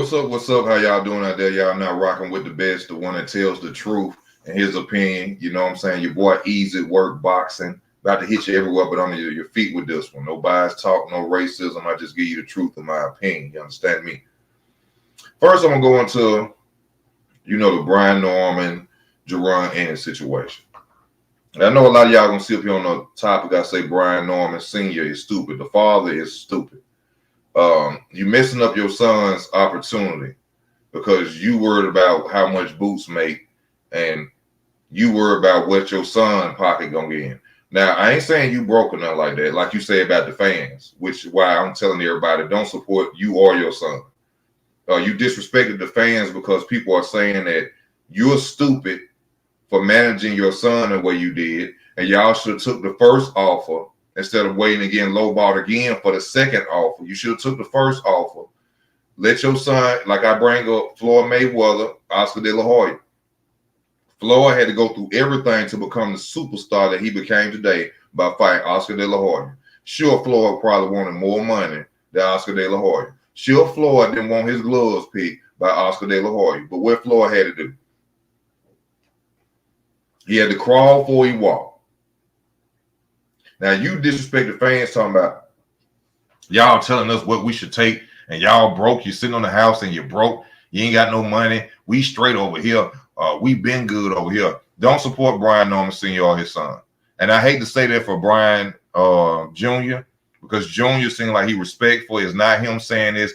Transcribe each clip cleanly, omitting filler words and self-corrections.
what's up? What's up? How y'all doing out there? Y'all not rocking with the best, the one that tells the truth and his opinion. You know what I'm saying? Your boy Easy Work Boxing. About to hit you everywhere, but on your feet with this one. No bias talk, no racism. I just give you the truth of my opinion. You understand me? First, I'm gonna go into, the Brian Norman, Jaron Ennis situation. And I know a lot of y'all gonna sit up here on the topic. I say Brian Norman Sr. is stupid. The father is stupid. You messing up your son's opportunity because you worried about how much Boots make and you worry about what your son pocket gonna get in. Now, I ain't saying you broke or nothing like that, like you say about the fans, which is why I'm telling everybody don't support you or your son. You disrespected the fans because people are saying that you're stupid for managing your son the way you did, and y'all should have took the first offer instead of waiting again, lowballed again for the second offer. You should have took the first offer. Let your son, like I bring up Floyd Mayweather, Oscar De La Hoya. Floyd had to go through everything to become the superstar that he became today by fighting Oscar De La Hoya. Sure, Floyd probably wanted more money than Oscar De La Hoya. Sure, Floyd didn't want his gloves picked by Oscar De La Hoya. But what Floyd had to do? He had to crawl before he walked. Now, you disrespect the fans talking about y'all telling us what we should take, and y'all broke. You're sitting on the house and you're broke. You ain't got no money. We straight over here. We been good over here. Don't support Brian Norman Sr. or his son. And I hate to say that for Brian Jr., because Jr. seems like he respectful. It's not him saying this.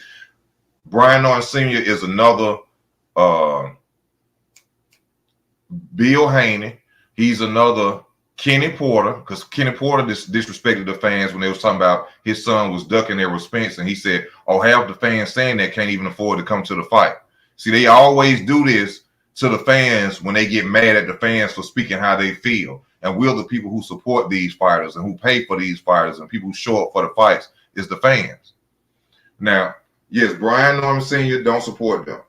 Brian Norman Sr. is another Bill Haney. He's another Kenny Porter, because Kenny Porter disrespected the fans when they was talking about his son was ducking their expense, and he said, "Oh, half the fans saying that can't even afford to come to the fight." See, they always do this to the fans when they get mad at the fans for speaking how they feel. And we're the people who support these fighters and who pay for these fighters and people who show up for the fights is the fans. Now, yes, Brian Norman Sr. don't support them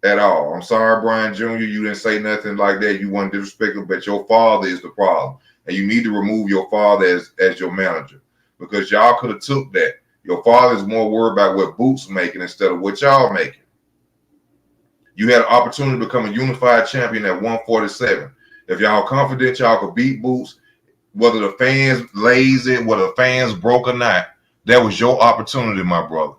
at all. I'm sorry, Brian Jr., you didn't say nothing like that. You weren't disrespectful, but your father is the problem. And you need to remove your father as your manager, because y'all could have took that. Your father is more worried about what Boots making instead of what y'all making. You had an opportunity to become a unified champion at 147. If y'all confident y'all could beat Boots, whether the fans lazy, whether the fans broke or not, that was your opportunity, my brother.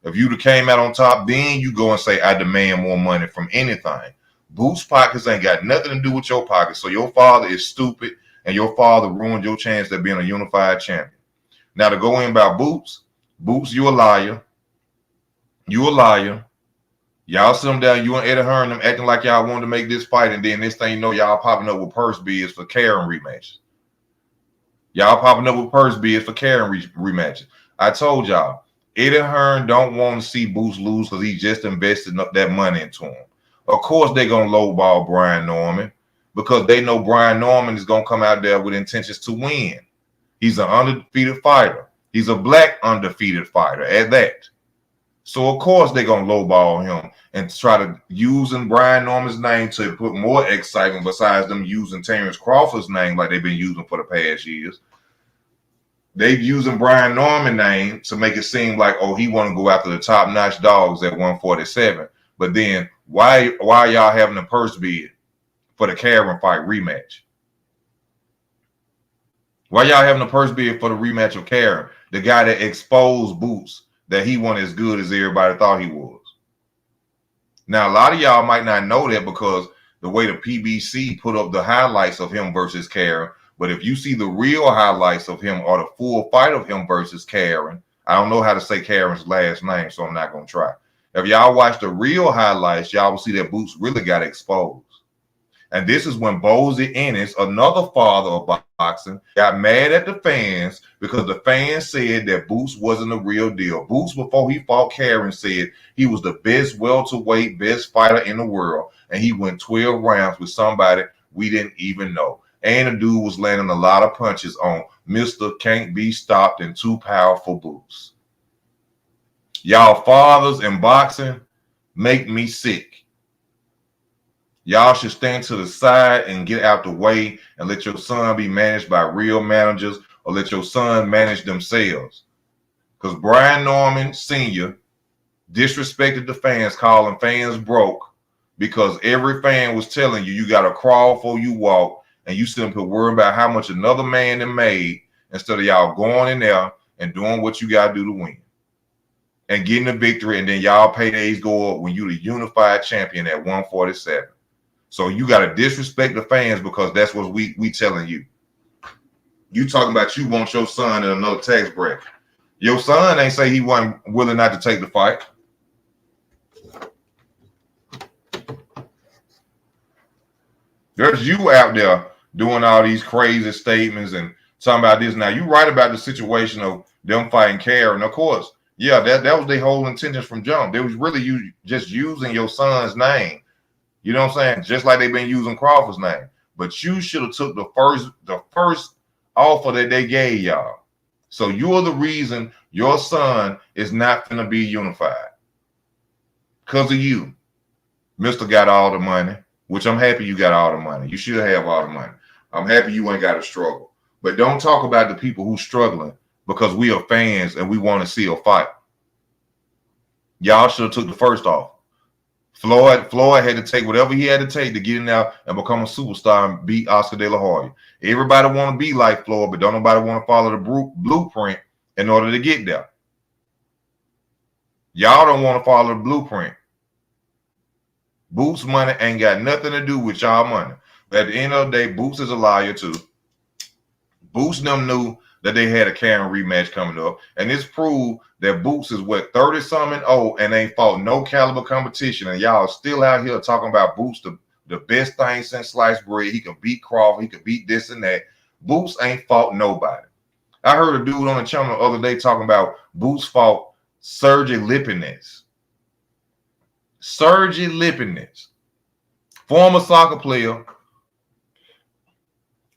If you'd have came out on top, then you go and say, I demand more money from anything. Boots' pockets ain't got nothing to do with your pockets. So your father is stupid, and your father ruined your chance at being a unified champion. Now, to go in about Boots, you a liar. You a liar. Y'all sit them down, you and Eddie Hearn them acting like y'all wanted to make this fight, and then this thing you know y'all popping up with purse bids for Karen rematches. Y'all popping up with purse bids for Karen rematches. I told y'all, Eddie Hearn don't want to see Boots lose because he just invested that money into him. Of course they're going to lowball Brian Norman because they know Brian Norman is going to come out there with intentions to win. He's an undefeated fighter. He's a black undefeated fighter at that. So, of course, they're going to lowball him and try to using Brian Norman's name to put more excitement besides them using Terrence Crawford's name like they've been using for the past years. They're using Brian Norman's name to make it seem like, oh, he want to go after the top-notch dogs at 147. But then why y'all having a purse bid for the Karen fight rematch? Why y'all having a purse bid for the rematch of Karen, the guy that exposed Boots, that he wasn't as good as everybody thought he was? Now, a lot of y'all might not know that because the way the PBC put up the highlights of him versus Karen, but if you see the real highlights of him or the full fight of him versus Karen, I don't know how to say Karen's last name, so I'm not going to try. If y'all watch the real highlights, y'all will see that Boots really got exposed. And this is when Jaron Ennis, another father of boxing, got mad at the fans because the fans said that Boots wasn't the real deal. Boots, before he fought Karen, said he was the best welterweight, best fighter in the world. And he went 12 rounds with somebody we didn't even know. And the dude was landing a lot of punches on Mr. Can't Be Stopped and Too Powerful Boots. Y'all fathers in boxing make me sick. Y'all should stand to the side and get out the way and let your son be managed by real managers or let your son manage themselves. Because Brian Norman Sr. disrespected the fans, calling fans broke because every fan was telling you got to crawl before you walk, and you simply worry about how much another man had made instead of y'all going in there and doing what you got to do to win and getting a victory, and then y'all paydays go up when you the unified champion at 147. So you got to disrespect the fans because that's what we telling you. You talking about you want your son in another tax bracket. Your son ain't say he wasn't willing not to take the fight. There's you out there doing all these crazy statements and talking about this. Now, you right about the situation of them fighting Karen. Of course, yeah, that was their whole intentions from jump. They was really just using your son's name. You know what I'm saying? Just like they've been using Crawford's name. But you should have took the first offer that they gave y'all. So you're the reason your son is not going to be unified. Because of you. Mr. got all the money, which I'm happy you got all the money. You should have all the money. I'm happy you ain't got to struggle. But don't talk about the people who's struggling because we are fans and we want to see a fight. Y'all should have took the first offer. Floyd had to take whatever he had to take to get in there and become a superstar and beat Oscar De La Hoya. Everybody want to be like Floyd, but don't nobody want to follow the blueprint in order to get there. Y'all don't want to follow the blueprint. Boots money ain't got nothing to do with y'all money. But at the end of the day, Boots is a liar too. Boots them knew that they had a Karen rematch coming up, and this proved that Boots is 30-something old and ain't fought no caliber competition, and y'all still out here talking about Boots the best thing since sliced bread. He can beat Crawford, he can beat this and that. Boots ain't fought nobody. I heard a dude on the channel the other day talking about Boots fought Sergey Lipinets. Sergey Lipinets, former soccer player,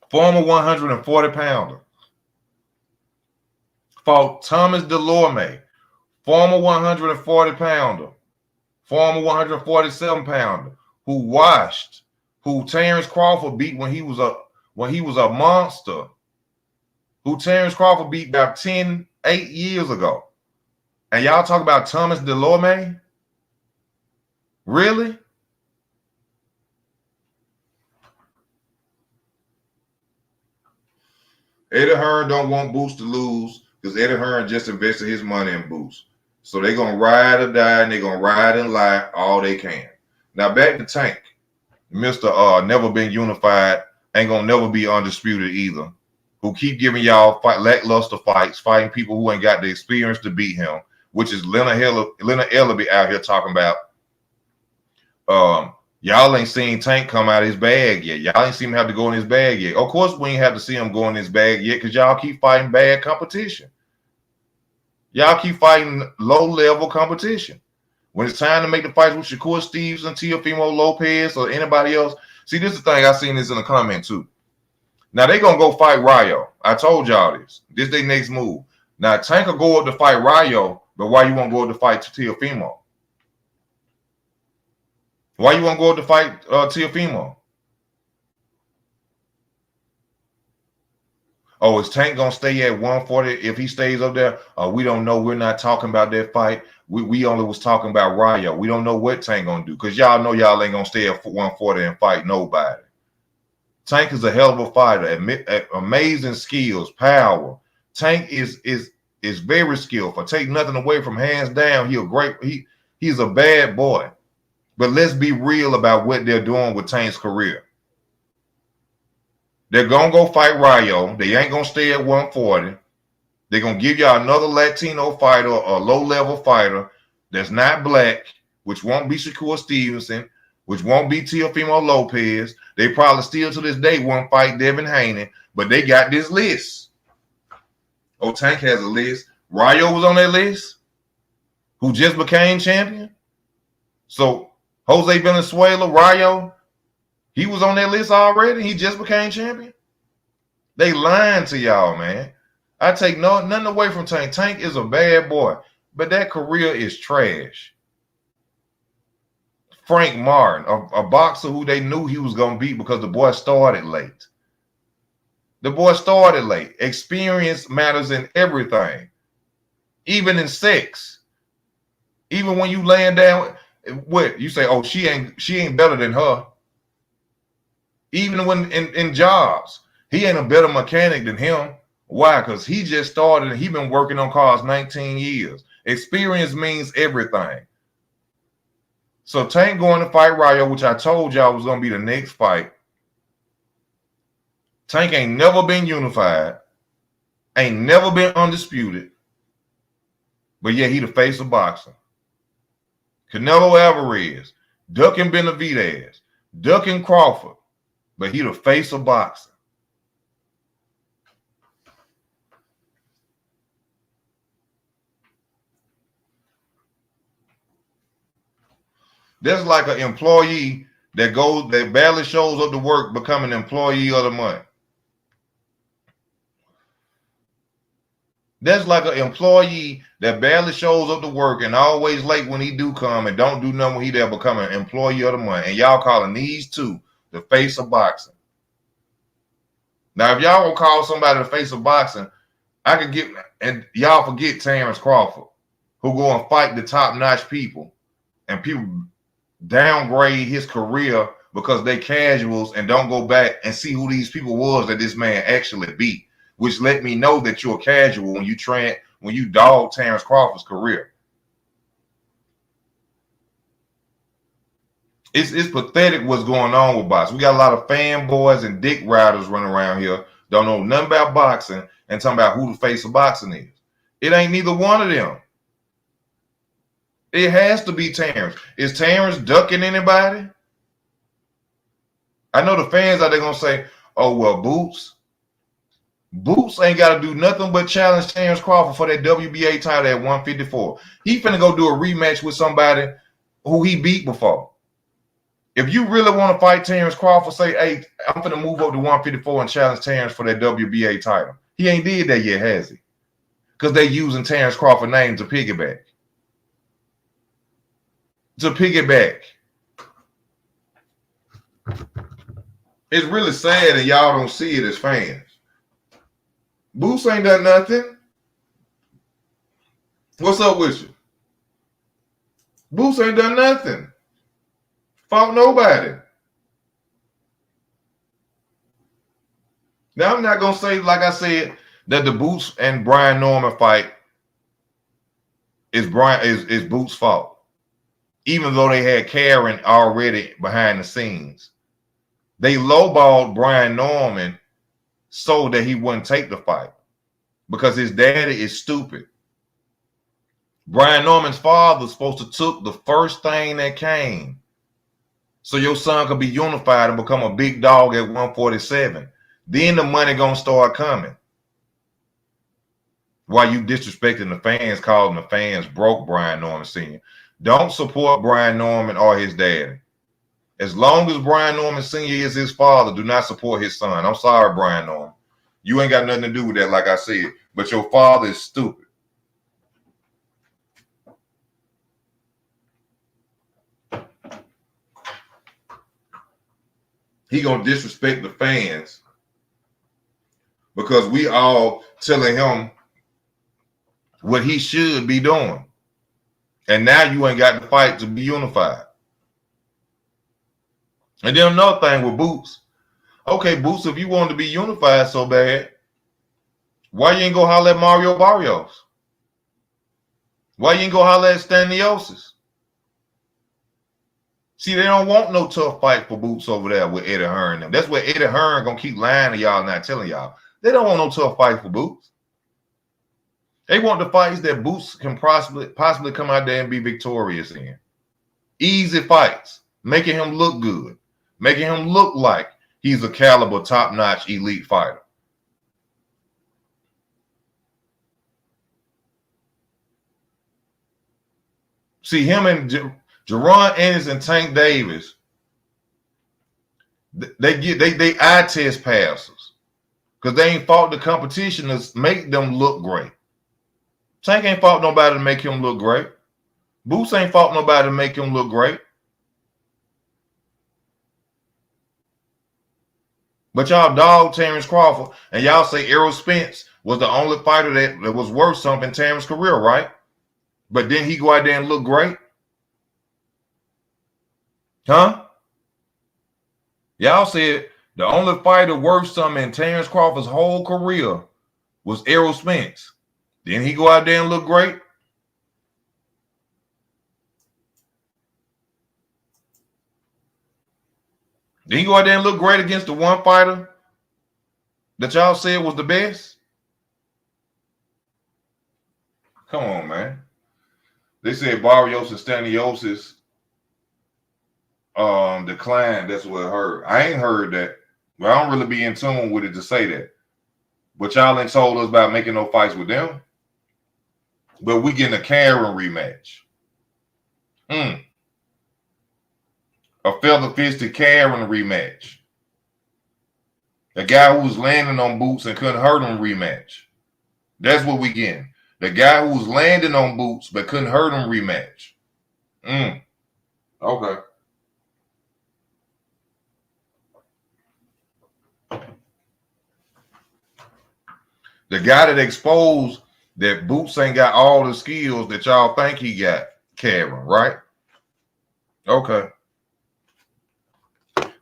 former 140-pounder. Fought Thomas Delorme, former 140-pounder, former 147-pounder, who Terrence Crawford beat when he was a monster, who Terrence Crawford beat about 8 years ago. And y'all talk about Thomas Delorme? Really? Eddie Hearn don't want Boots to lose because Eddie Hearn just invested his money in Boots. So they're going to ride or die, and they're going to ride and lie all they can. Now back to Tank. Mr. Never Been Unified, ain't going to never be undisputed either, who keep giving y'all lackluster fights, fighting people who ain't got the experience to beat him, which is Leonard Ellaby out here talking about. Y'all ain't seen Tank come out of his bag yet. Y'all ain't seen him have to go in his bag yet. Of course, we ain't have to see him go in his bag yet because y'all keep fighting bad competition. Y'all keep fighting low-level competition. When it's time to make the fights with Shakur Stevenson, Teofimo Lopez, or anybody else, see, this is the thing. I seen this in the comment too. Now they gonna go fight Rayo. I told y'all this. This their next move. Now Tank will go up to fight Rayo, but why you won't go up to fight Teofimo? Why you want to go up to fight Teofimo? Oh, is Tank going to stay at 140 if he stays up there? We don't know. We're not talking about that fight. We only was talking about Rayo. We don't know what Tank going to do because y'all know y'all ain't going to stay at 140 and fight nobody. Tank is a hell of a fighter. Amazing skills, power. Tank is very skillful. Take nothing away from hands down. He's a bad boy. But let's be real about what they're doing with Tank's career. They're going to go fight Rayo. They ain't going to stay at 140. They're going to give y'all another Latino fighter, a low-level fighter that's not black, which won't be Shakur Stevenson, which won't be Teofimo Lopez. They probably still to this day won't fight Devin Haney, but they got this list. Oh, Tank has a list. Rayo was on that list, who just became champion. So Jose Valenzuela, Rayo, he was on that list already. He just became champion. They lying to y'all, man. I take nothing away from Tank. Tank is a bad boy, but that career is trash. Frank Martin, a boxer who they knew he was going to beat because the boy started late. The boy started late. Experience matters in everything, even in sex. Even when you laying down, what you say? Oh, she ain't better than her. Even when in jobs, he ain't a better mechanic than him. Why? Because he just started and he been working on cars 19 years. Experience means everything. So Tank going to fight Rayo, which I told y'all was going to be the next fight. Tank ain't never been unified, ain't never been undisputed, but yeah, he the face of boxing. Canelo Alvarez, ducking Benavidez, ducking Crawford, but he the face of boxing. That's like an employee that barely shows up to work, become an employee of the month. That's like an employee that barely shows up to work and always late when he do come and don't do nothing when he there, become an employee of the month. And y'all calling these two the face of boxing. Now, if y'all will call somebody the face of boxing, I could get, and y'all forget Terrence Crawford, who go and fight the top-notch people, and people downgrade his career because they casuals and don't go back and see who these people was that this man actually beat, which let me know that you're a casual when you dog Terrence Crawford's career. It's pathetic what's going on with boxing. We got a lot of fanboys and dick riders running around here, don't know nothing about boxing, and talking about who the face of boxing is. It ain't neither one of them. It has to be Terrence. Is Terrence ducking anybody? I know the fans out there going to say, oh, well, Boots ain't got to do nothing but challenge Terrence Crawford for that WBA title at 154. He finna go do a rematch with somebody who he beat before. If you really want to fight Terrence Crawford, say, hey, I'm finna move up to 154 and challenge Terrence for that WBA title. He ain't did that yet, has he? Because they using Terrence Crawford's name to piggyback. It's really sad and y'all don't see it as fans. Boots ain't done nothing. What's up with you? Boots ain't done nothing. Fought nobody. Now, I'm not going to say, like I said, that the Boots and Brian Norman fight is Boots' fault. Even though they had Karen already behind the scenes. They lowballed Brian Norman so that he wouldn't take the fight because his daddy is stupid. Brian Norman's father's supposed to took the first thing that came so your son could be unified and become a big dog at 147. Then the money gonna start coming. Why you disrespecting the fans, calling the fans broke Brian Norman Sr. Don't support Brian Norman or his daddy. As long as Brian Norman Sr. is his father, do not support his son. I'm sorry, Brian Norman. You ain't got nothing to do with that, like I said. But your father is stupid. He gonna disrespect the fans because we all telling him what he should be doing. And now you ain't got the fight to be unified. And then another thing with Boots. Okay, Boots, if you want to be unified so bad, why you ain't go holler at Mario Barrios? Why you ain't go holler at Staniosis? See, they don't want no tough fight for Boots over there with Eddie Hearn. That's where Eddie Hearn gonna keep lying to y'all, not telling y'all. They don't want no tough fight for Boots. They want the fights that Boots can possibly come out there and be victorious in. Easy fights, making him look good, making him look like he's a caliber, top-notch, elite fighter. See, him and Jaron Ennis and Tank Davis, they eye test passes because they ain't fought the competition to make them look great. Tank ain't fought nobody to make him look great. Boots ain't fought nobody to make him look great. But y'all dog Terrence Crawford, and y'all say Errol Spence was the only fighter that was worth something in Terrence's career, right? But then he go out there and look great? Huh? Y'all said the only fighter worth something in Terrence Crawford's whole career was Errol Spence. Then he go out there and look great? Then he go out there and look great against the one fighter that y'all said was the best? Come on, man. They said Barrios and Staniosis declined. That's what I heard. I ain't heard that. Well, I don't really be in tune with it to say that. But y'all ain't told us about making no fights with them. But we getting a Karen rematch. A feather-fisted Karen rematch. The guy who was landing on boots and couldn't hurt him rematch. That's what we getting. The guy who was landing on boots but couldn't hurt him rematch. Okay. The guy that exposed that Boots ain't got all the skills that y'all think he got, Karen, right? Okay.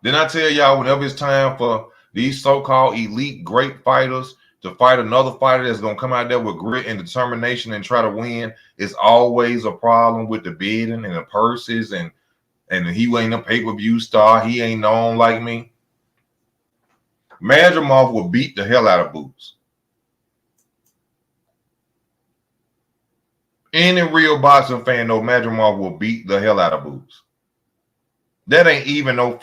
Then I tell y'all, whenever it's time for these so-called elite great fighters to fight another fighter that's going to come out there with grit and determination and try to win, it's always a problem with the bidding and the purses, and he ain't a pay-per-view star. He ain't known like me. Madrimov will beat the hell out of Boots. Any real boxing fan know Madrimov will beat the hell out of Boots. That ain't even no...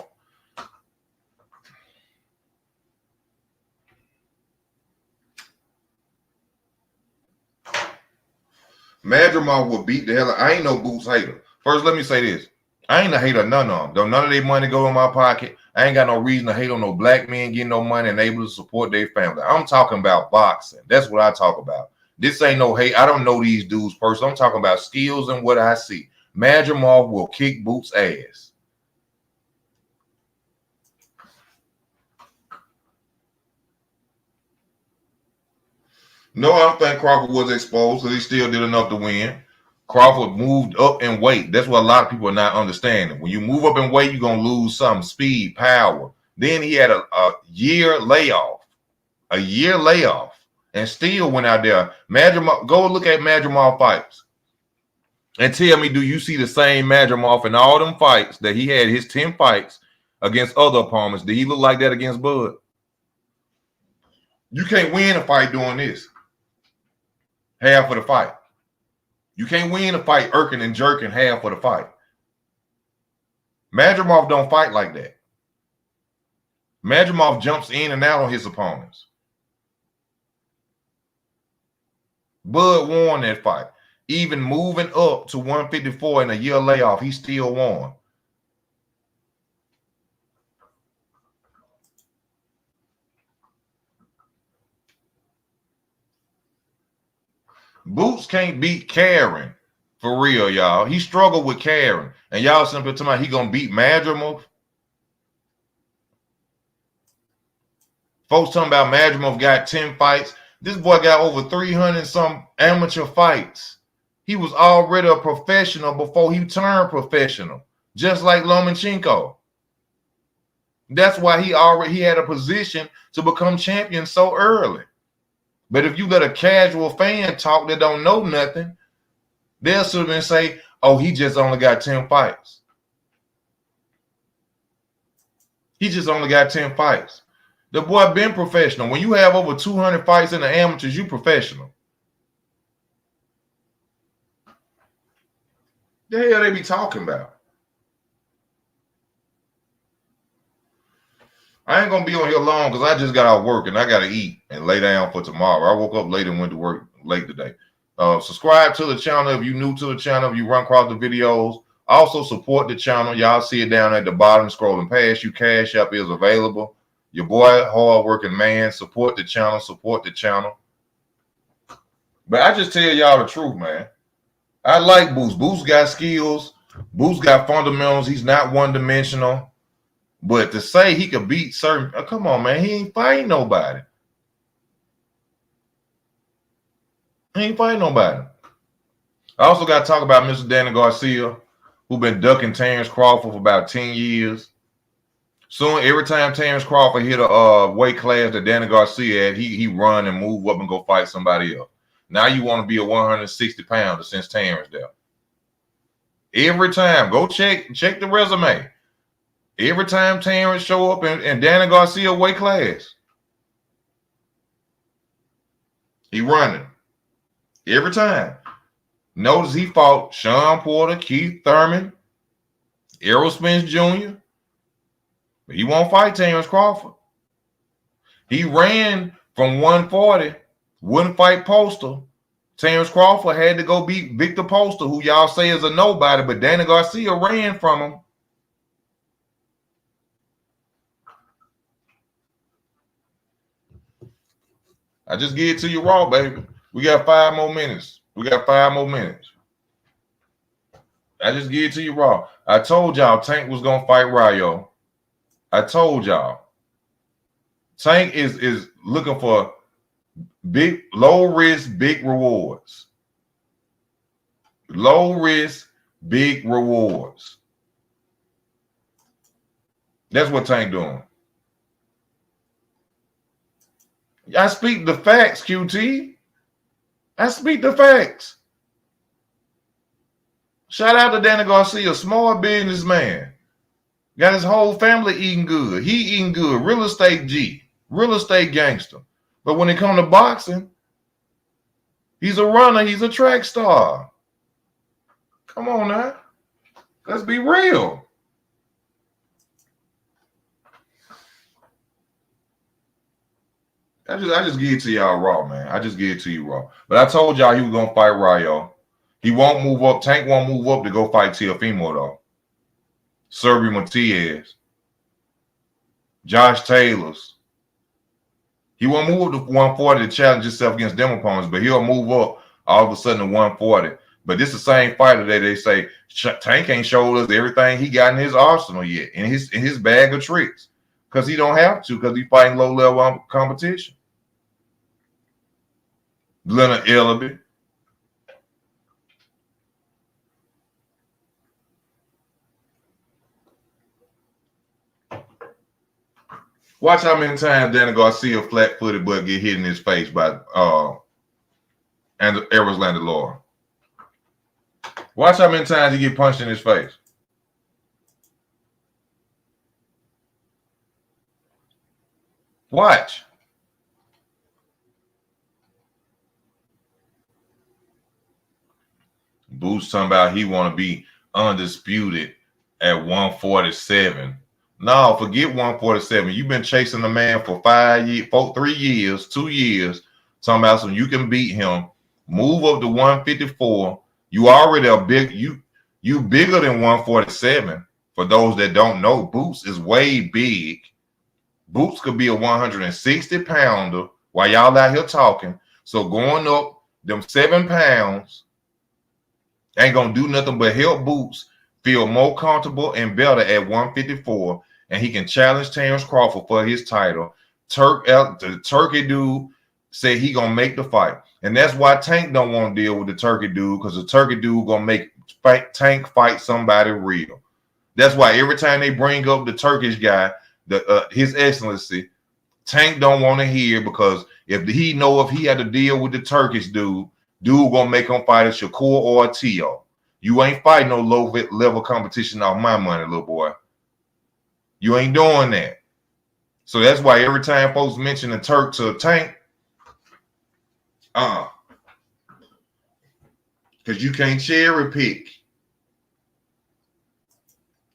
Madrimov will beat the hell out. I ain't no Boots hater. First, let me say this. I ain't a hater of none of them. Though none of their money go in my pocket, I ain't got no reason to hate on no black men getting no money and able to support their family. I'm talking about boxing. That's what I talk about. This ain't no hate. I don't know these dudes personally. I'm talking about skills and what I see. Madrimov will kick Boots' ass. No, I don't think Crawford was exposed because he still did enough to win. Crawford moved up in weight. That's what a lot of people are not understanding. When you move up in weight, you're going to lose some speed, power. Then he had a year layoff. A year layoff. And still went out there. Madrimov, go look at Madrimov fights. And tell me, do you see the same Madrimov in all them fights that he had, his 10 fights against other opponents? Did he look like that against Bud? You can't win a fight doing this. Half of the fight. You can't win a fight irking and jerking half of the fight. Madrimov don't fight like that. Madrimov jumps in and out on his opponents. Bud won that fight. Even moving up to 154 in a year layoff, he still won. Boots can't beat Karen. For real, y'all. He struggled with Karen. And y'all simply talking about he going to beat Madrimov. Folks talking about Madrimov got 10 fights. This boy got over 300 some amateur fights. He was already a professional before he turned professional, just like Lomachenko. That's why he had a position to become champion so early. But if you let a casual fan talk that don't know nothing, they'll sit and say, oh, he just only got 10 fights. He just only got 10 fights. The boy been professional. When you have over 200 fights in the amateurs, you professional. The hell they be talking about? I ain't going to be on here long because I just got out work and I got to eat and lay down for tomorrow. I woke up late and went to work late today. Subscribe to the channel if you're new to the channel, if you run across the videos. Also support the channel. Y'all see it down at the bottom scrolling past you. Cash App is available. Your boy, hard-working man. Support the channel. Support the channel. But I just tell y'all the truth, man. I like Boots. Boots got skills. Boots got fundamentals. He's not one-dimensional. But to say he could beat certain, come on, man, he ain't fighting nobody. He ain't fighting nobody. I also got to talk about Mr. Danny Garcia, who been ducking Terrence Crawford for about 10 years. Soon, every time Terrence Crawford hit a weight class that Danny Garcia had, he run and move up and go fight somebody else. Now you want to be a 160 pounder since Terrence there. Every time, go check the resume. Every time Terrence show up in Danny Garcia weight class, he running. Every time. Notice he fought Sean Porter, Keith Thurman, Errol Spence Jr. But he won't fight Terrence Crawford. He ran from 140, wouldn't fight Postal. Terrence Crawford had to go beat Victor Postal, who y'all say is a nobody, but Danny Garcia ran from him. I just give it to you raw, baby. We got 5 more minutes. I just give it to you raw. I told y'all Tank was going to fight Rayo. I told y'all. Tank is looking for big, low risk, big rewards. Low risk, big rewards. That's what Tank doing. I speak the facts, QT. I speak the facts. Shout out to Danny Garcia, small businessman. Got his whole family eating good. He eating good. Real estate G. Real estate gangster. But when it comes to boxing, he's a runner. He's a track star. Come on now. Let's be real. I just give it to y'all raw, man. I just give it to you raw. But I told y'all he was going to fight Rayo. He won't move up. Tank won't move up to go fight Teofimo, though. Sergio Matias. Josh Taylor's. He won't move up to 140 to challenge himself against them opponents, but he'll move up all of a sudden to 140. But this is the same fighter that they say Tank ain't showed us everything he got in his arsenal yet, in his bag of tricks. Because he don't have to, because he's fighting low-level competition. Leonard Ellaby. Watch how many times Danny Garcia flat-footed but get hit in his face by Erislandy Laura. Watch how many times he get punched in his face. Watch. Boots talking about he want to be undisputed at 147. No, forget 147. You've been chasing the man for 3 years, 2 years, talking about some you can beat him. Move up to 154. You already are big. You bigger than 147. For those that don't know, Boots is way big. Boots could be a 160 pounder while y'all out here talking. So going up them 7 pounds ain't gonna do nothing but help Boots feel more comfortable and better at 154, and he can challenge Terrence Crawford for his title. The Turkey dude said he gonna make the fight, and that's why Tank don't want to deal with the Turkey dude, because the Turkey dude gonna make Tank fight somebody real. That's why every time they bring up the Turkish guy, His Excellency, Tank don't want to hear, because if he had to deal with the Turkish dude gonna make him fight a Shakur or a Tio. You ain't fighting no low level competition off my money, little boy. You ain't doing that. So that's why every time folks mention the Turk to Tank, because you can't cherry pick.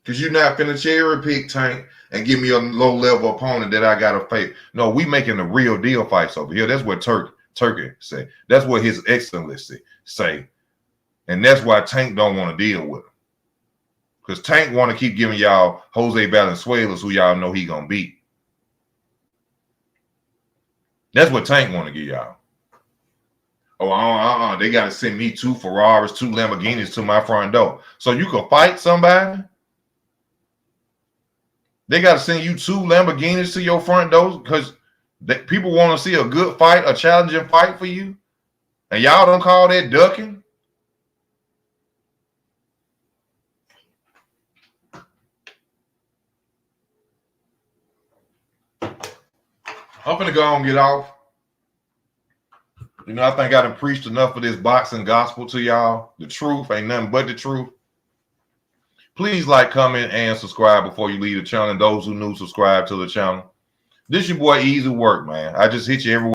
Because you're not finna cherry pick Tank and give me a low level opponent that I gotta face. No, we making the real deal fights over here. That's what Turkey say. That's what His Excellency say. And that's why Tank don't want to deal with him. Because Tank want to keep giving y'all Jose Valenzuela's, who y'all know he gonna beat. That's what Tank want to give y'all. Oh, they got to send me 2 Ferraris, 2 Lamborghinis to my front door. So you can fight somebody? They got to send you 2 Lamborghinis to your front door because people want to see a good fight, a challenging fight for you? And y'all don't call that ducking? I'm finna go and get off. You know, I think I done preached enough of this boxing gospel to y'all. The truth ain't nothing but the truth. Please like, comment, and subscribe before you leave the channel. And those who new, subscribe to the channel. This your boy Easy Work, man. I just hit you everywhere.